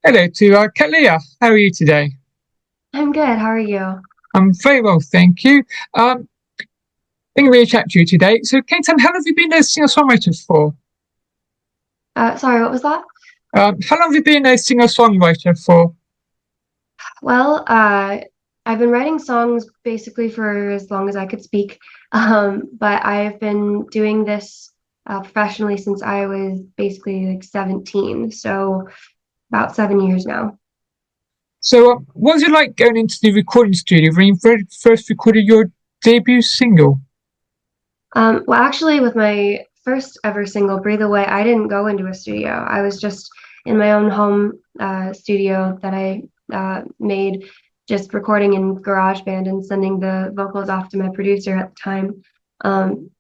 Hello to Catlea. How are you today? I'm good. How are you? I'm very well, thank you. Thank you for chat to you today. So, can you tell me, how long have you been a singer-songwriter for? Sorry, what was that? How long have you been a singer-songwriter for? Well, I've been writing songs basically for as long as I could speak. But I've been doing this professionally since I was basically like 17, so about 7 years now. So, what was it like going into the recording studio when you first recorded your debut single? Well, actually, with my first ever single, Breathe Away, I didn't go into a studio. I was just in my own home studio that I made, just recording in GarageBand and sending the vocals off to my producer at the time,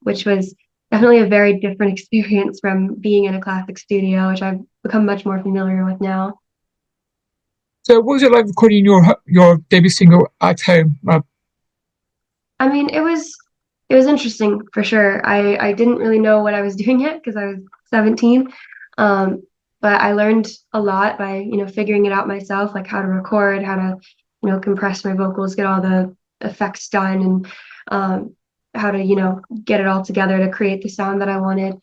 which was definitely a very different experience from being in a classic studio, which I've become much more familiar with now. So, what was it like recording your debut single at home? I mean, it was interesting for sure. I didn't really know what I was doing yet because I was 17. Um, but I learned a lot by, figuring it out myself, like how to record, how to, compress my vocals, get all the effects done, and how to, get it all together to create the sound that I wanted.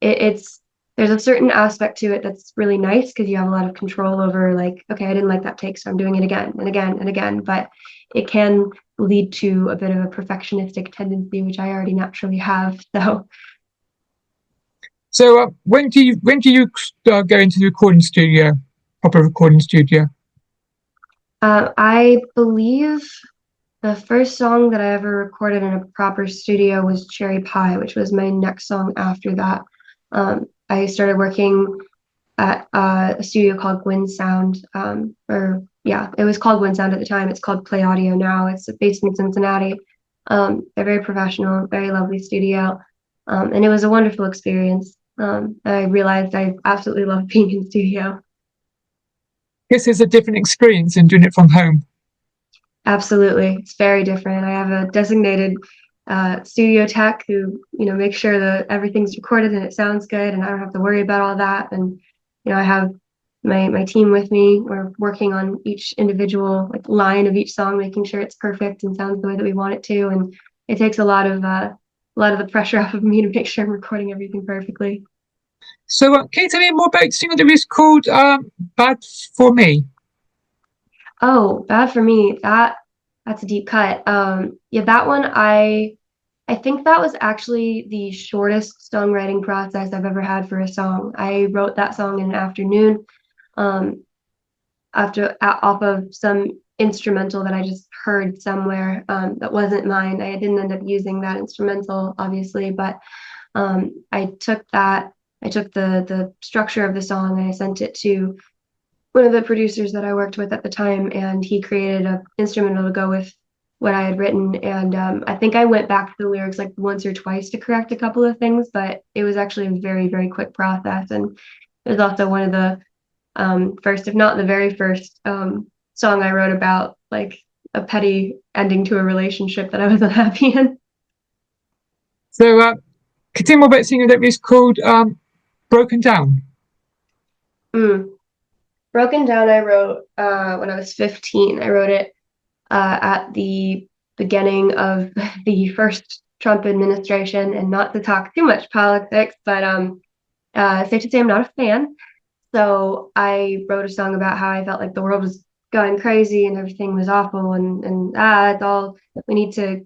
It's there's a certain aspect to it that's really nice because you have a lot of control over, like, okay, I didn't like that take, so I'm doing it again and again and again. But it can lead to a bit of a perfectionistic tendency, which I already naturally have. So So, when do you go into the recording studio, proper recording studio? I believe the first song that I ever recorded in a proper studio was Cherry Pie, which was my next song after that. I started working at a studio called Gwyn Sound, or yeah, it was called Gwyn Sound at the time. It's called Play Audio now. It's based in Cincinnati. They're very professional, very lovely studio, and it was a wonderful experience. I realized I absolutely love being in studio. Guess it's a different experience than doing it from home. Absolutely, it's very different. I have a designated studio tech who, makes sure that everything's recorded and it sounds good, and I don't have to worry about all that. And I have my team with me. We're working on each individual like line of each song, making sure it's perfect and sounds the way that we want it to. And it takes a lot of the pressure off of me to make sure I'm recording everything perfectly. So, can you tell me more about the single that was called "Bad for Me"? Oh, bad for me. That's a deep cut. Yeah, that one I think that was actually the shortest songwriting process I've ever had for a song. I wrote that song in an afternoon, um, off of some instrumental that I just heard somewhere, that wasn't mine. I didn't end up using that instrumental, obviously, but I took the structure of the song and I sent it to one of the producers that I worked with at the time, and he created an instrumental to go with what I had written. And I think I went back to the lyrics like once or twice to correct a couple of things, but it was actually a very, very quick process. And it was also one of the first, if not the very first, song I wrote about like a petty ending to a relationship that I was unhappy in. So, can you tell me more about the single that was called "Broken Down"? Mm. Broken Down, I wrote when I was 15. I wrote it at the beginning of the first Trump administration, and not to talk too much politics, but safe to say I'm not a fan. So I wrote a song about how I felt like the world was going crazy and everything was awful, and it's all we need to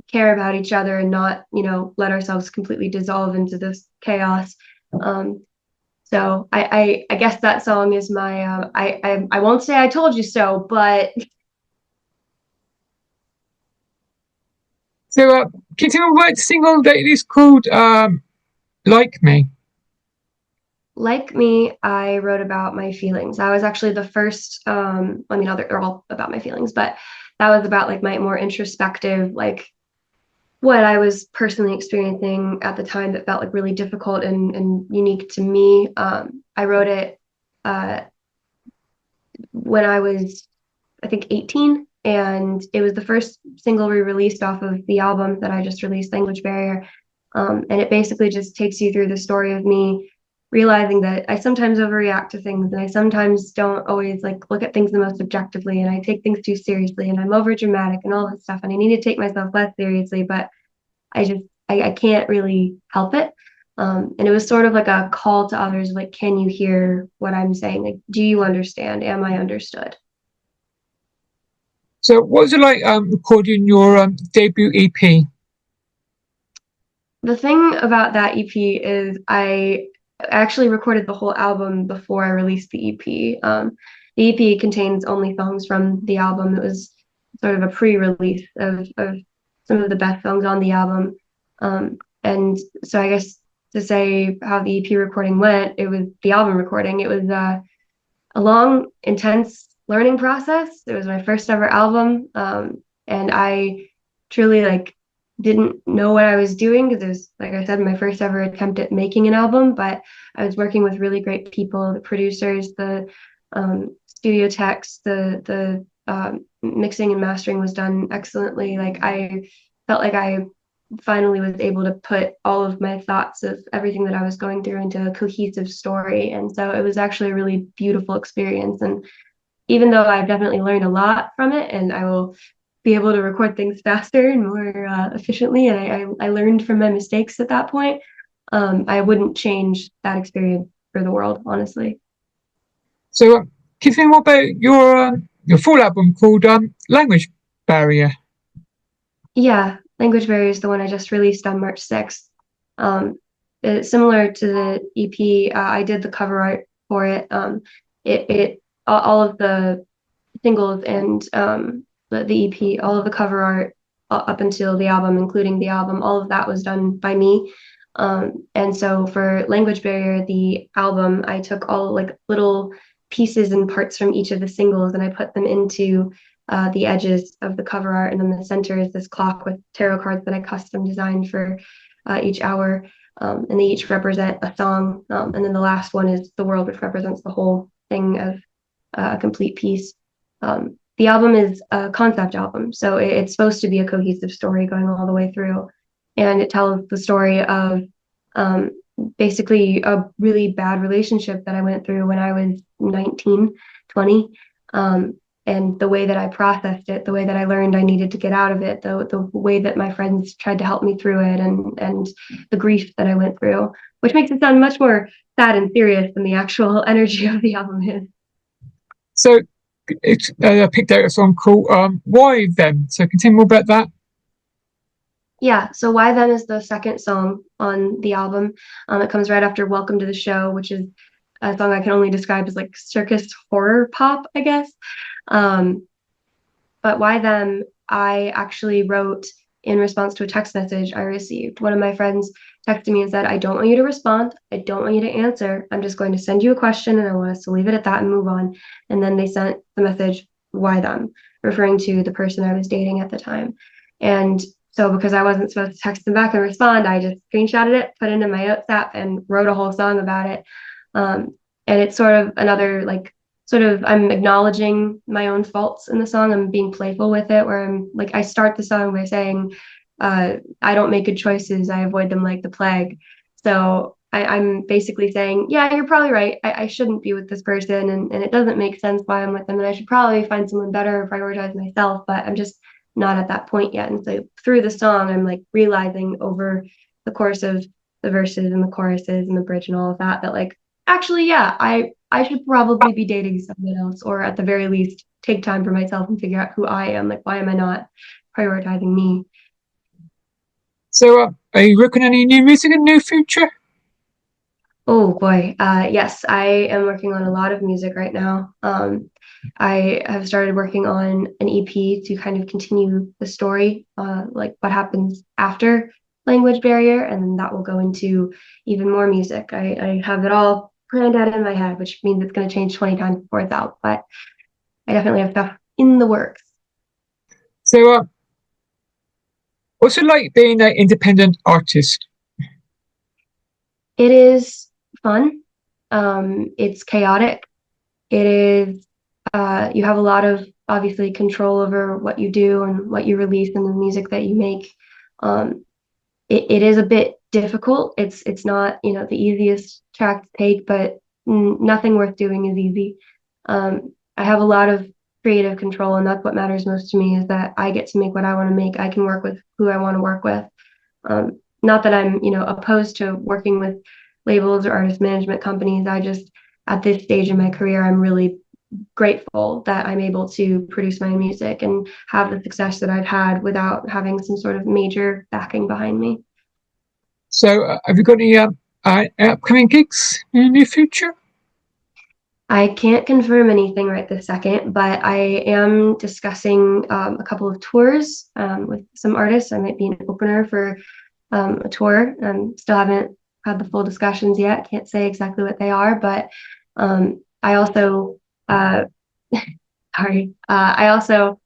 care about each other and not, let ourselves completely dissolve into this chaos. Um, so I guess that song is my I won't say I told you so, but So, can you tell me about the single that is called "Like Me"? like me, I wrote about my feelings. I was actually the first, I mean, they're all about my feelings, but that was about like my more introspective, like what I was personally experiencing at the time that felt like really difficult and unique to me. I wrote it uh, when I was, I think, 18, and it was the first single we released off of the album that I just released, Language Barrier. And it basically just takes you through the story of me realizing that I sometimes overreact to things and I sometimes don't always like look at things the most objectively and I take things too seriously and I'm over dramatic and all this stuff and I need to take myself less seriously, but I can't really help it. And it was sort of like a call to others, like, can you hear what I'm saying? Like, do you understand? Am I understood? So, what was it like recording your debut EP? The thing about that EP is I actually recorded the whole album before I released the EP. The EP contains only songs from the album. It was sort of a pre-release of some of the best songs on the album. And so I guess to say how the EP recording went, it was the album recording. It was a long, intense learning process. It was my first ever album, and I truly like didn't know what I was doing because it was, like I said, my first ever attempt at making an album. But I was working with really great people, the producers, the studio techs, the mixing and mastering was done excellently. Like I felt like I finally was able to put all of my thoughts of everything that I was going through into a cohesive story. And so it was actually a really beautiful experience. And even though I've definitely learned a lot from it and I will be able to record things faster and more efficiently, and I learned from my mistakes at that point, I wouldn't change that experience for the world, honestly. So, can you tell me more about your full album called Language Barrier? Yeah, Language Barrier is the one I just released on March 6th. It's similar to the EP. I did the cover art for it. It all of the singles and the EP, all of the cover art up until the album, including the album, all of that was done by me. And so for Language Barrier, the album, I took all like little pieces and parts from each of the singles and I put them into the edges of the cover art. And then the center is this clock with tarot cards that I custom designed for each hour. And they each represent a song. And then the last one is the world, which represents the whole thing of a complete piece. The album is a concept album, so it's supposed to be a cohesive story going all the way through. And it tells the story of um, basically a really bad relationship that I went through when I was 19, 20. And the way that I processed it, the way that I learned I needed to get out of it, the way that my friends tried to help me through it, and the grief that I went through, which makes it sound much more sad and serious than the actual energy of the album is. So, I picked out a song called Why Them? So, can you tell me more about that? Yeah, so Why Them is the second song on the album. It comes right after Welcome to the Show, which is a song I can only describe as like circus horror pop, I guess. Um, but Why Them, I actually wrote in response to a text message I received. One of my friends texted me and said, I don't want you to respond. I don't want you to answer. I'm just going to send you a question and I want us to leave it at that and move on. And then they sent the message, Why Them, referring to the person I was dating at the time. And so because I wasn't supposed to text them back and respond, I just screenshotted it, put it in my notes app, and wrote a whole song about it. And it's sort of another like sort of I'm acknowledging my own faults in the song. I'm being playful with it, where I'm like I start the song by saying, "I don't make good choices. I avoid them like the plague." So I'm basically saying, "Yeah, you're probably right. I shouldn't be with this person, and it doesn't make sense why I'm with them, and I should probably find someone better or prioritize myself. But I'm just not at that point yet." And so through the song, I'm like realizing over the course of the verses and the choruses and the bridge and all of that that like actually, yeah, I should probably be dating someone else, or at the very least, take time for myself and figure out who I am. Like, why am I not prioritizing me? So, are you working on any new music in the near future? Oh boy, yes, I am working on a lot of music right now. I have started working on an EP to kind of continue the story, like what happens after Language Barrier, and then that will go into even more music. I have it all planned out in my head, which means it's going to change 20 times before it's out, but I definitely have stuff in the works. So, what's it like being an independent artist? It is fun. It's chaotic. It is, you have a lot of obviously control over what you do and what you release and the music that you make. It is a bit difficult. It's not, you know, the easiest track to take, but nothing worth doing is easy. I have a lot of creative control, and that's what matters most to me, is that I get to make what I want to make. I can work with who I want to work with. Not that I'm, you know, opposed to working with labels or artist management companies. I just, at this stage in my career, I'm really grateful that I'm able to produce my music and have the success that I've had without having some sort of major backing behind me. So, have you got any upcoming gigs in the near future? I can't confirm anything right this second, but I am discussing a couple of tours with some artists. I might be an opener for a tour. Still haven't had the full discussions yet. Can't say exactly what they are, but I also, uh, sorry, I also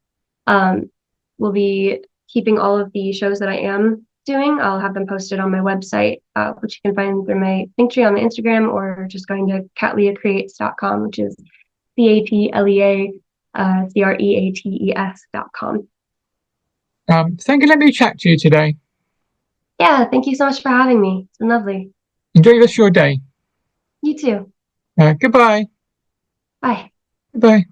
will be keeping all of the shows that I am doing. I'll have them posted on my website, which you can find through my Linktree on my Instagram, or just going to catleacreates.com, which is CATLEA CREATES.com. Thank you. Let me chat to you today. Yeah, thank you so much for having me. It's been lovely. Enjoy the rest of your day. You too. Goodbye. Bye. Goodbye.